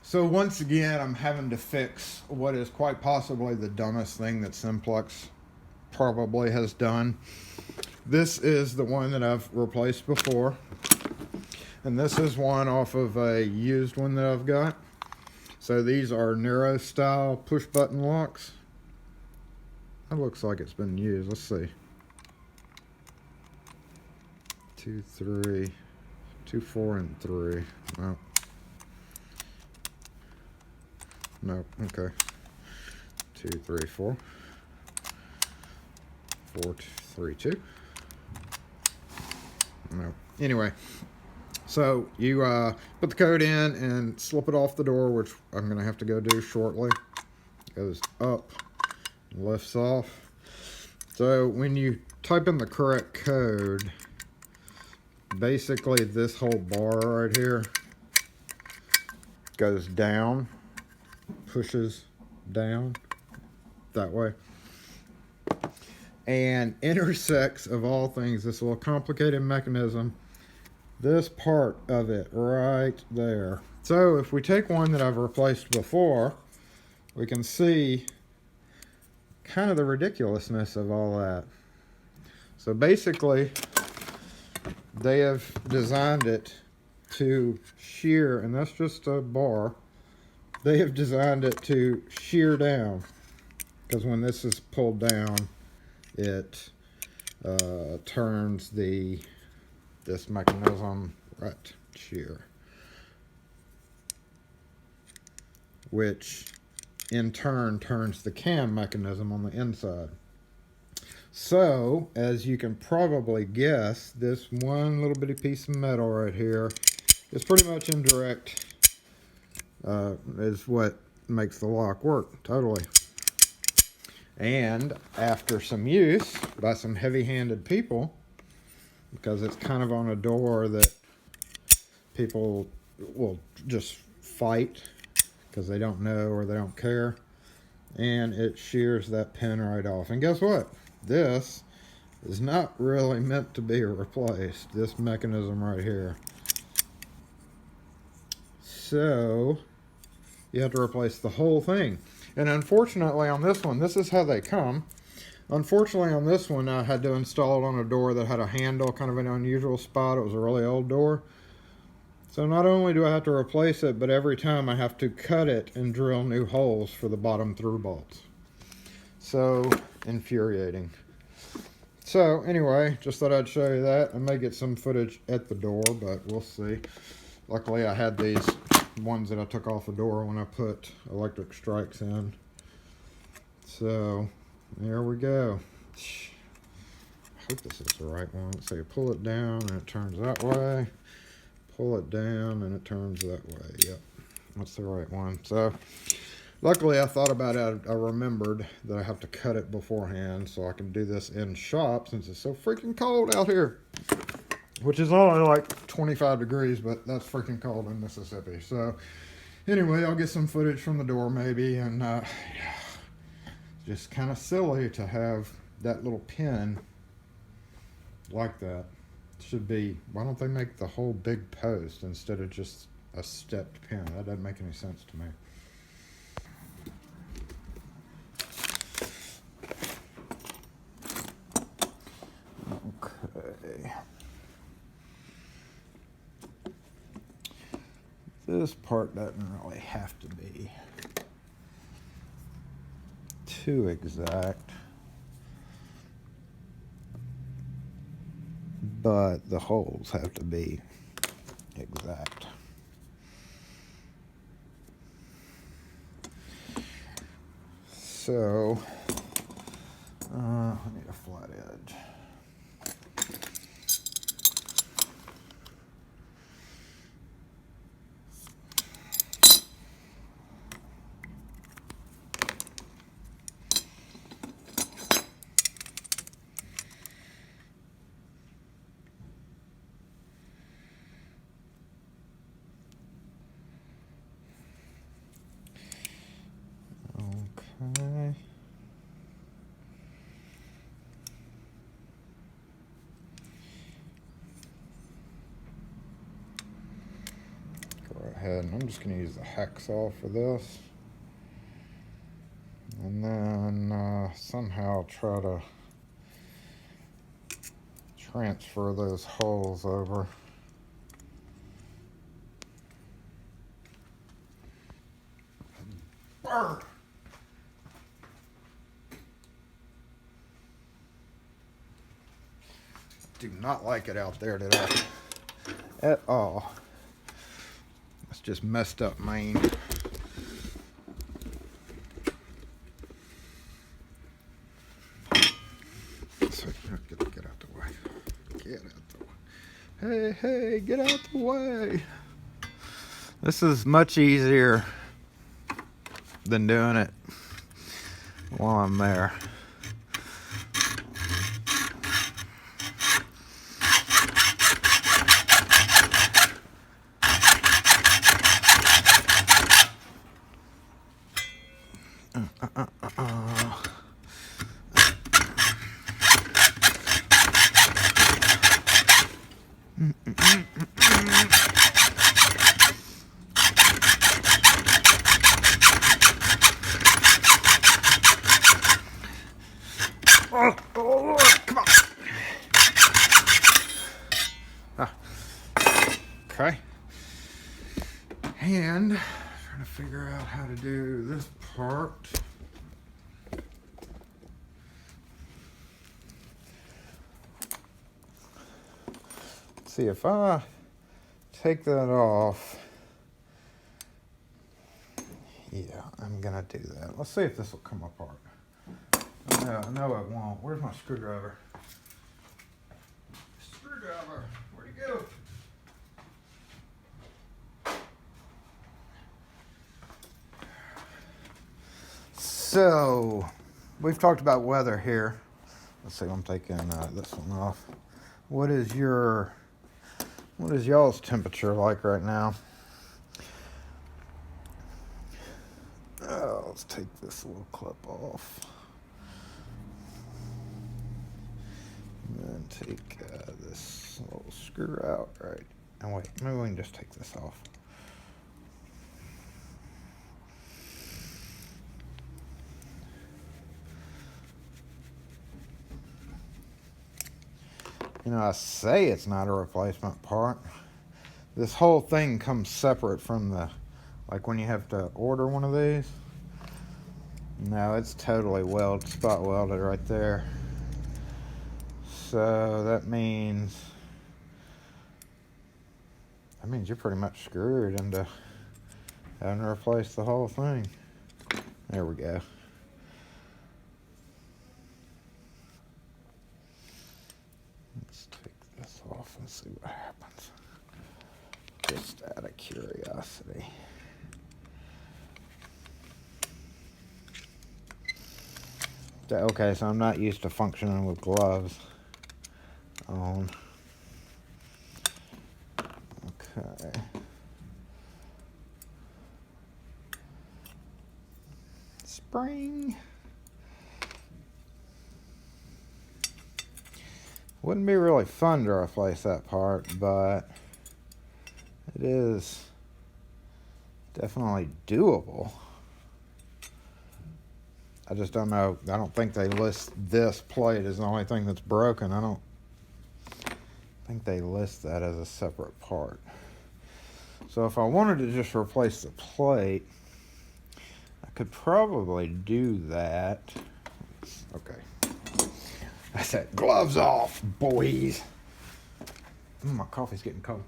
So once again, I'm having to fix what is quite possibly the dumbest thing that Simplex probably has done. This is the one that I've replaced before, and this is one off of a used one that I've got. So these are narrow style push button locks. That looks like it's been used. Let's see. 2, 3, 2, 4, and 3. No. No, okay. 2, 3, 4. 4, 3, 2. No. Anyway, so you put the code in and slip it off the door, which I'm going to have to go do shortly. Goes up, lifts off. So when you type in the correct code, basically this whole bar right here goes down, pushes down that way, and intersects, of all things, this little complicated mechanism, this part of it right there. So if we take one that I've replaced before, we can see kind of the ridiculousness of all that. So basically, they have designed it to shear, and that's just a bar. They have designed it to shear down, because when this is pulled down, it turns this mechanism right shear, which in turn turns the cam mechanism on the inside. So, as you can probably guess, this one little bitty piece of metal right here is pretty much indirect, is what makes the lock work totally. And after some use by some heavy-handed people, because it's kind of on a door that people will just fight because they don't know or they don't care, and it shears that pin right off. And guess what? This is not really meant to be replaced, this mechanism right here. So you have to replace the whole thing. And unfortunately on this one, this is how they come. Unfortunately on this one, I had to install it on a door that had a handle, kind of an unusual spot. It was a really old door. So not only do I have to replace it, but every time I have to cut it and drill new holes for the bottom through bolts. So infuriating. So anyway, just thought I'd show you that. I may get some footage at the door, but we'll see. Luckily I had these ones that I took off the door when I put electric strikes in. So there we go. I hope this is the right one. So you pull it down and it turns that way. Pull it down and it turns that way. Yep, that's the right one. So luckily I thought about it. I remembered that I have to cut it beforehand so I can do this in shop since it's so freaking cold out here. Which is only like 25 degrees, but that's freaking cold in Mississippi. So anyway, I'll get some footage from the door maybe. And just kind of silly to have that little pin like that. Should be, why don't they make the whole big post instead of just a stepped pin? That doesn't make any sense to me. Okay. This part doesn't really have to be too exact, but the holes have to be exact. So, I need a flat edge. Okay. ahead and I'm just going to use the hacksaw for this. And then somehow try to transfer those holes over. Burr! Do not like it out there today at all. It's just messed up Maine. So get out the way. Get out the way. Hey, get out the way. This is much easier than doing it while I'm there. Oh, come on. Okay. And trying to figure out how to do this part. Let's see if I take that off. Yeah, I'm gonna do that. Let's see if this will come apart. No, it won't. Where's my screwdriver? Screwdriver, where'd he go? So, we've talked about weather here. Let's see, I'm taking this one off. What is y'all's temperature like right now? Oh, let's take this little clip off. And then take this little screw out, right? And wait, maybe we can just take this off. You know, I say it's not a replacement part. This whole thing comes separate from the, like when you have to order one of these. No, it's totally spot welded right there. So that means you're pretty much screwed into having to replace the whole thing. There we go. Let's take this off and see what happens. Just out of curiosity. Okay, so I'm not used to functioning with gloves on. Okay. Spring. Wouldn't be really fun to replace that part, but it is definitely doable. I just don't know. I don't think they list this plate as the only thing that's broken. I don't think they list that as a separate part. So if I wanted to just replace the plate, I could probably do that. Okay. I said gloves off, boys. My coffee's getting cold.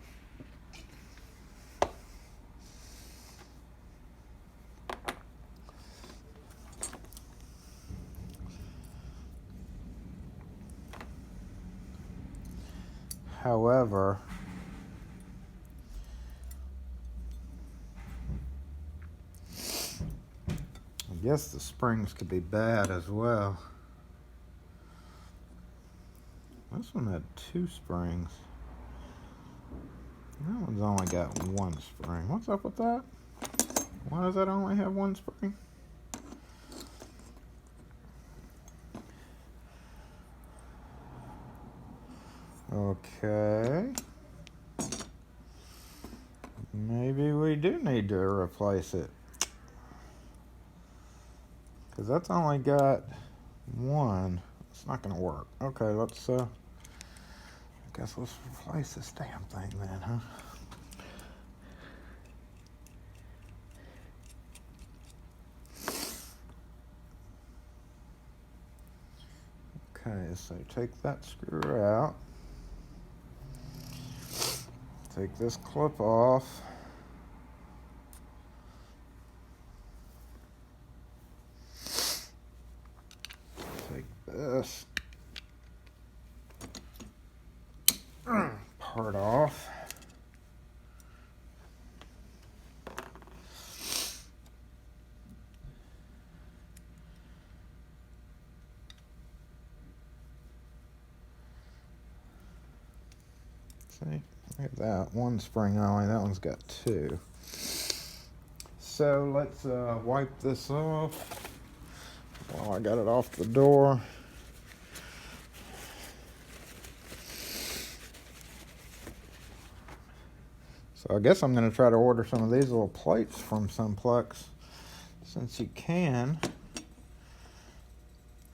However, I guess the springs could be bad as well. This one had 2 springs. That one's only got 1 spring. What's up with that? Why does that only have 1 spring? Okay. Maybe we do need to replace it. Because that's only got one. It's not going to work. Okay, let's, I guess let's replace this damn thing then, huh? Okay, so take that screw out. Take this clip off. Take this part off. See, look at that. One spring only. That one's got two. So let's wipe this off while I got it off the door. So I guess I'm going to try to order some of these little plates from Simplex, since you can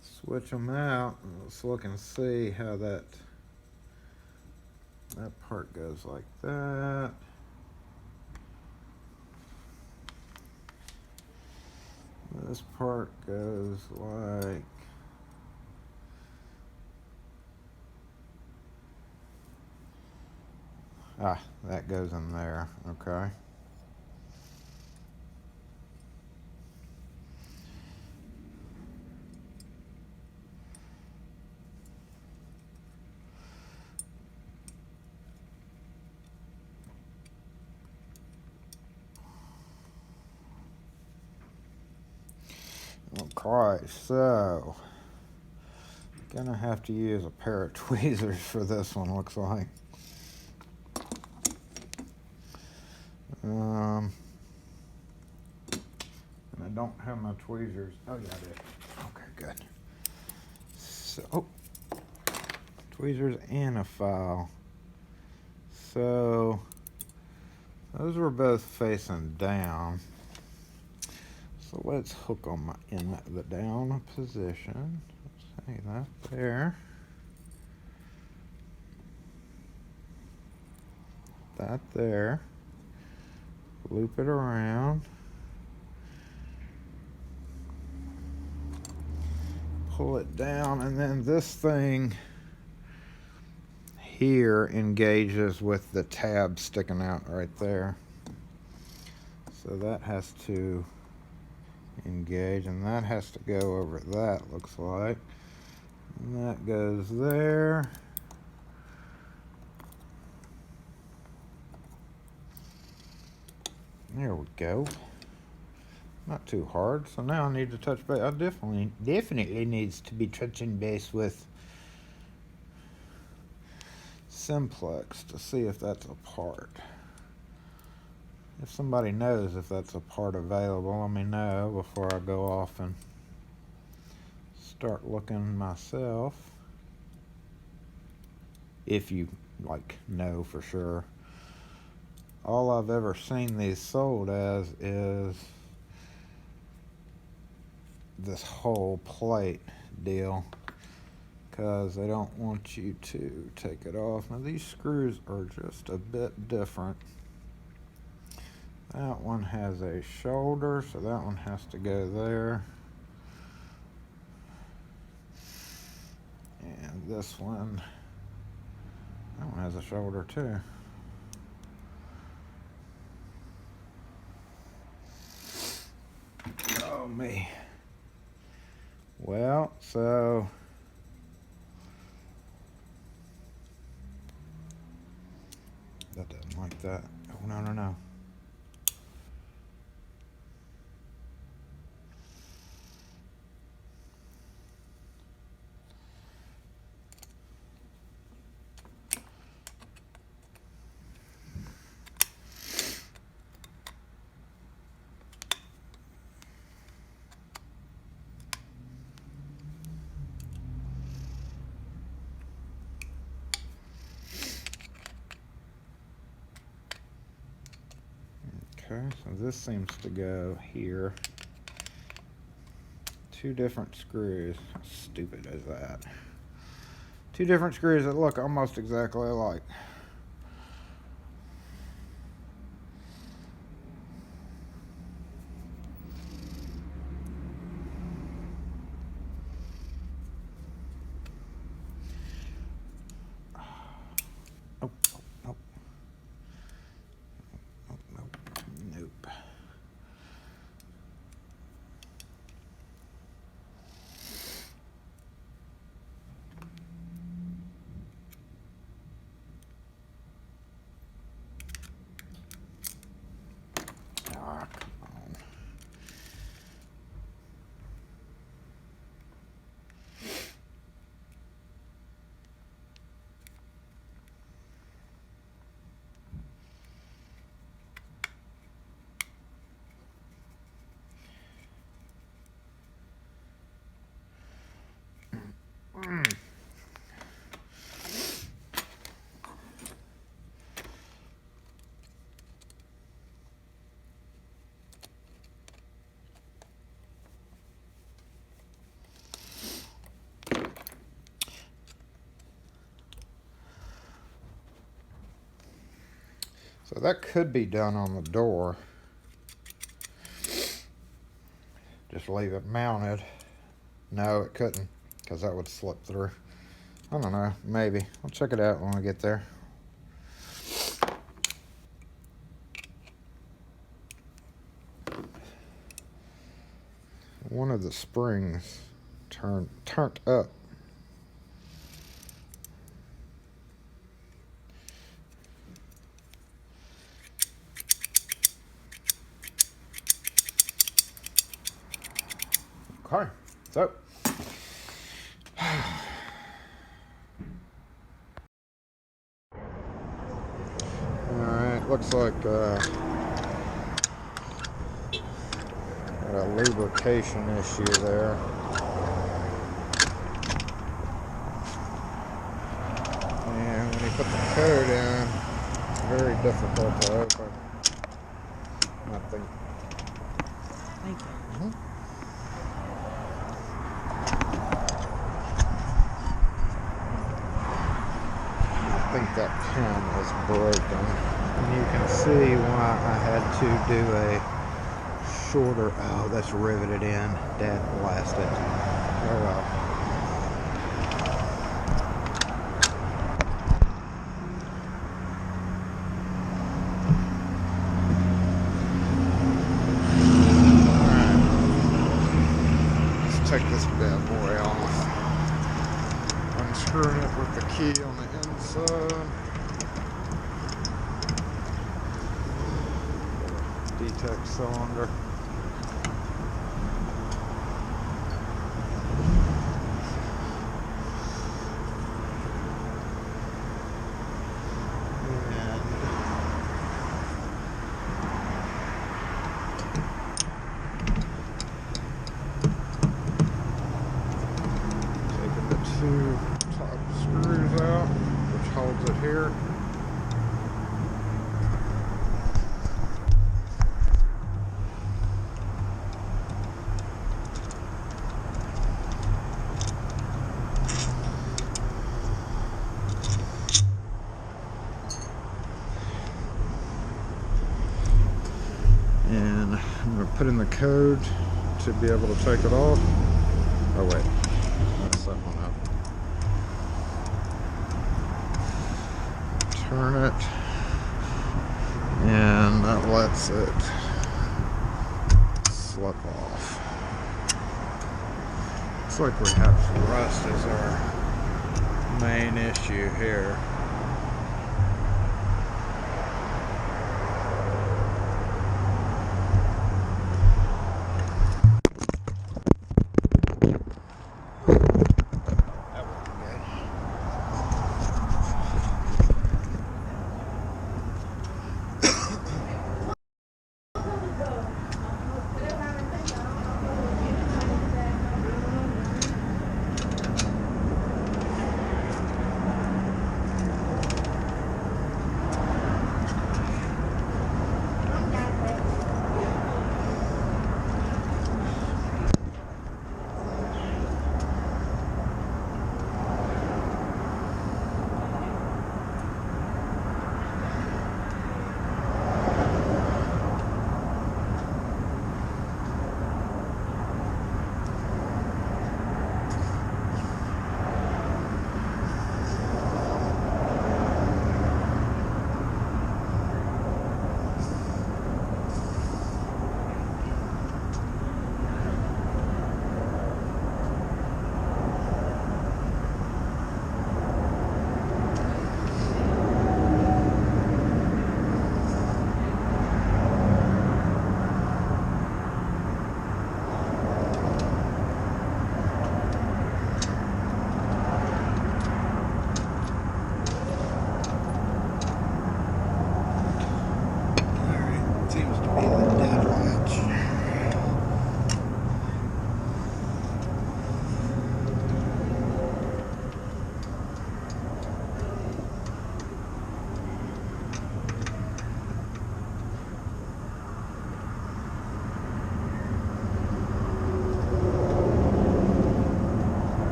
switch them out. Let's look and see how that part goes like that. This part goes like that goes in there. Okay. Okay, so gonna have to use a pair of tweezers for this one, looks like. And I don't have my tweezers. Oh yeah, I did. Okay, good. So tweezers and a file. So those were both facing down. So let's hook them in the down position. Say that there. That there. Loop it around. Pull it down, and then this thing here engages with the tab sticking out right there. So that has to engage, and that has to go over that, looks like. And that goes there. There we go. Not too hard. So now I need to touch base. I definitely needs to be touching base with Simplex to see if that's a part. If somebody knows if that's a part available, let me know before I go off and start looking myself. If you know for sure. All I've ever seen these sold as is this whole plate deal, because they don't want you to take it off. Now these screws are just a bit different. That one has a shoulder, so that one has to go there. And this one, that one has a shoulder too. Oh me. Well, so that doesn't like that. Oh, no. Okay, so this seems to go here. 2 different screws. How stupid is that? 2 different screws that look almost exactly alike. Oh, nope. Nope. Ah, come on. So that could be done on the door. Just leave it mounted. No, it couldn't, because that would slip through. I don't know, maybe. I'll check it out when we get there. One of the springs turned up. Okay, so alright, looks like got a lubrication issue there. And when you put the code in, it's very difficult to open. I think. Thank you. I think that pin is broken. And you can see why I had to do a shorter. Oh, that's riveted in. Dad blasted. Oh well. Take this bad boy off. Unscrewing it with the key on the inside. Detect cylinder. Two top screws out, which holds it here. And I'm going to put in the code to be able to take it off. Oh wait, that's that one up. Turn it, and that lets it slip off. Looks like we have rust as our main issue here.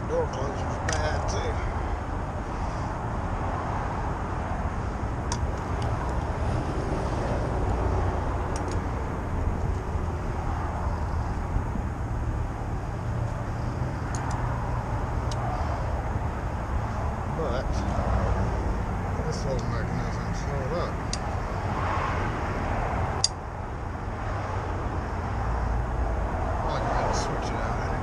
Door closer's bad too. But this little mechanism's held up. Probably go ahead and switch it out anyway.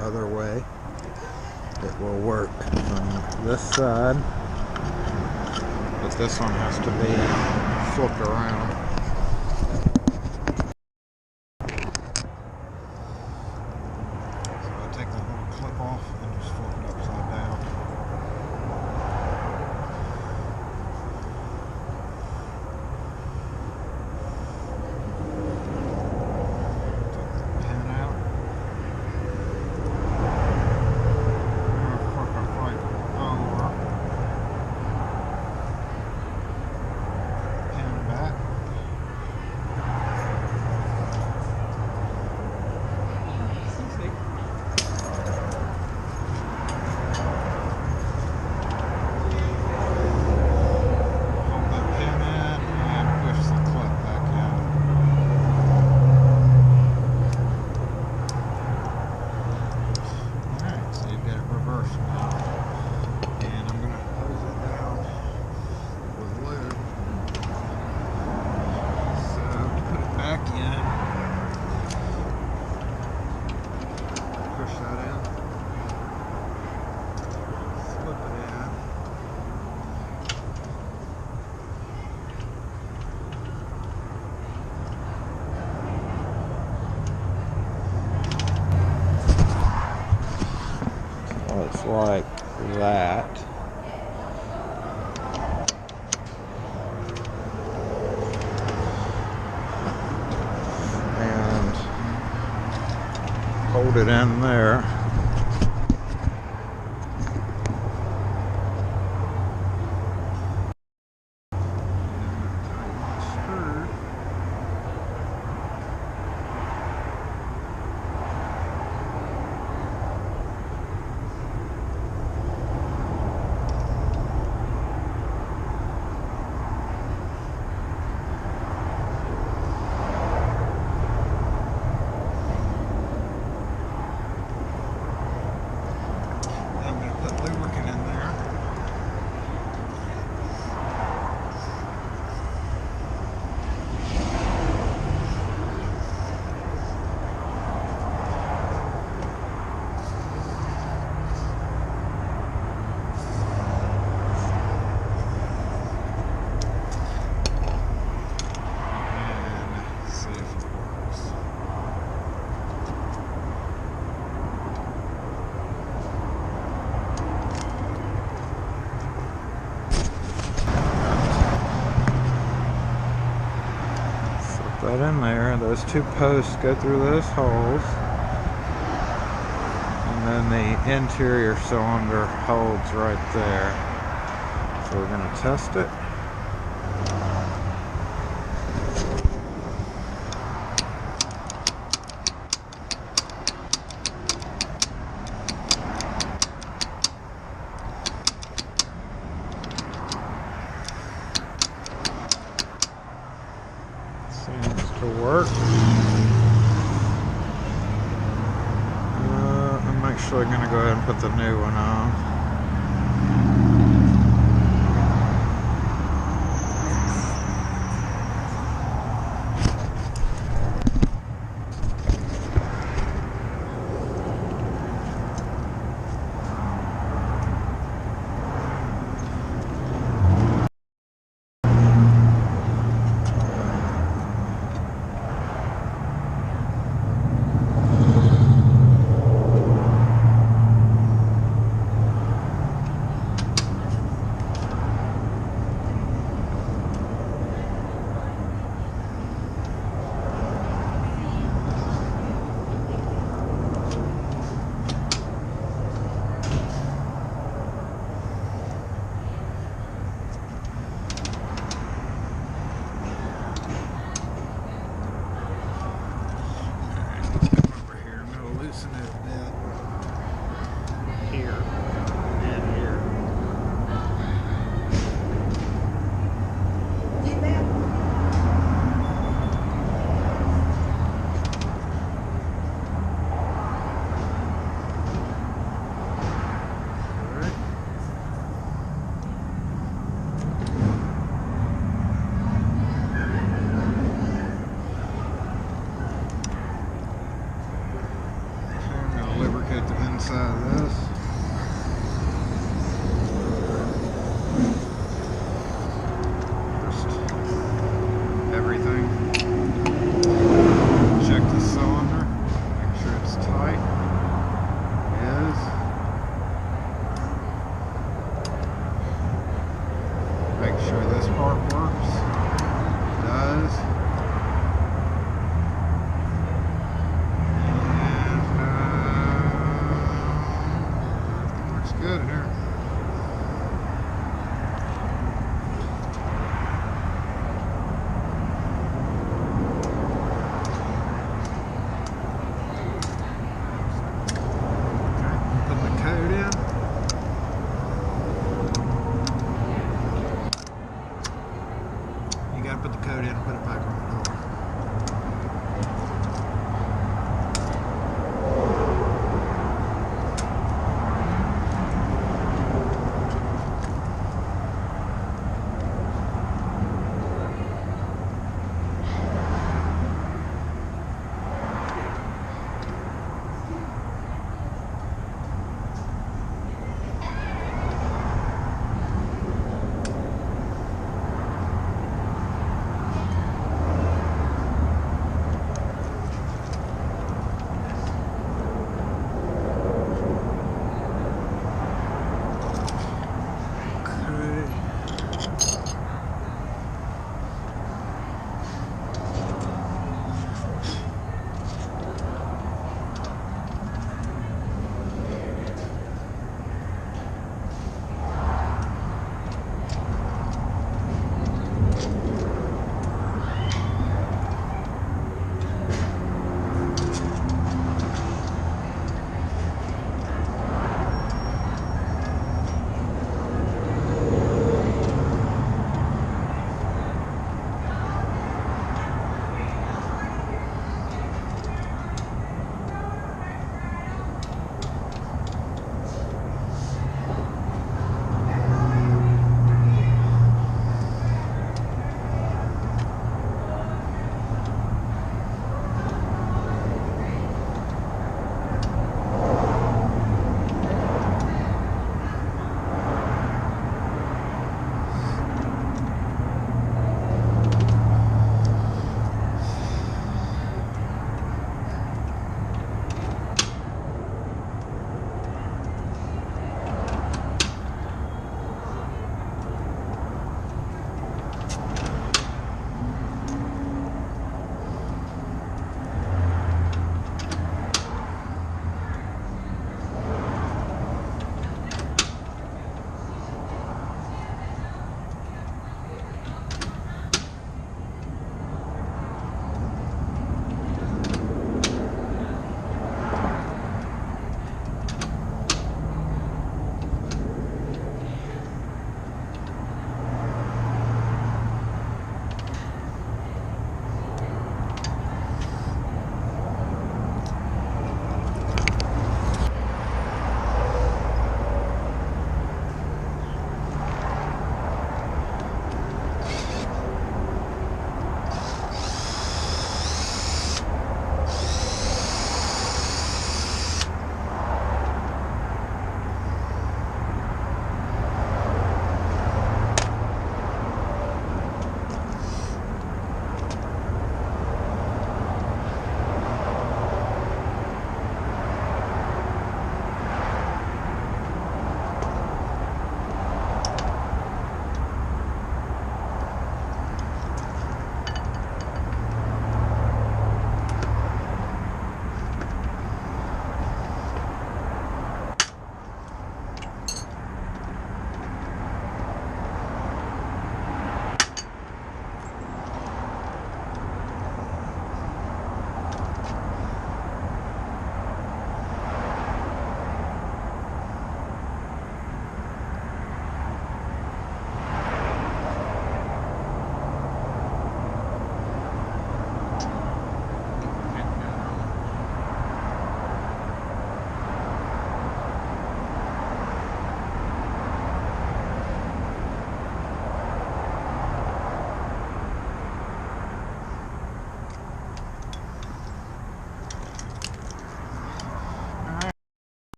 Other way, it will work from this side, but this one has to be flipped around. So I take the little clip off and just flip it upside down. It's like that. And hold it in there. in there. Those two posts go through those holes. And then the interior cylinder holds right there. So we're going to test it. Seems to work. I'm actually going to go ahead and put the new one on.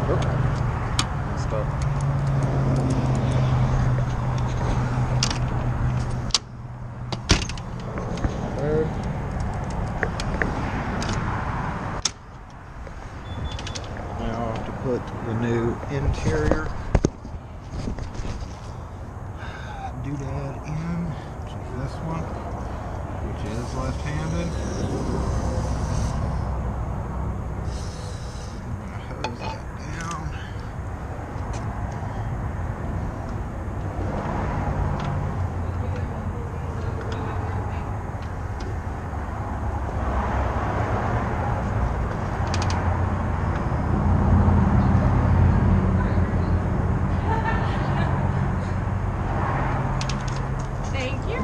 Messed up. There. Now I'll have to put the new interior doodad in, which is this one, which is left-handed. I'm gonna hose that down. Thank you.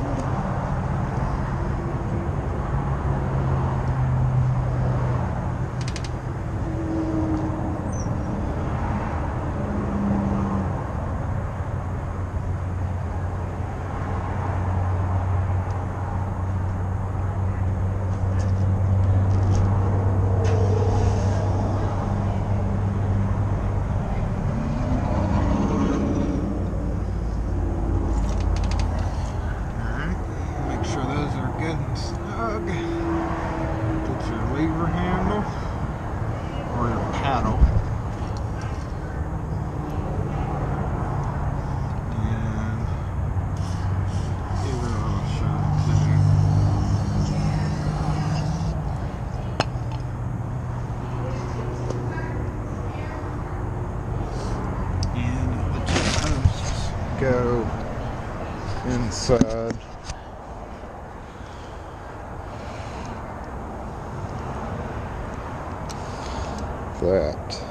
Make sure those are good and snug. Get your lever handle or your paddle. And give it a little shove too. And the two posts go inside that.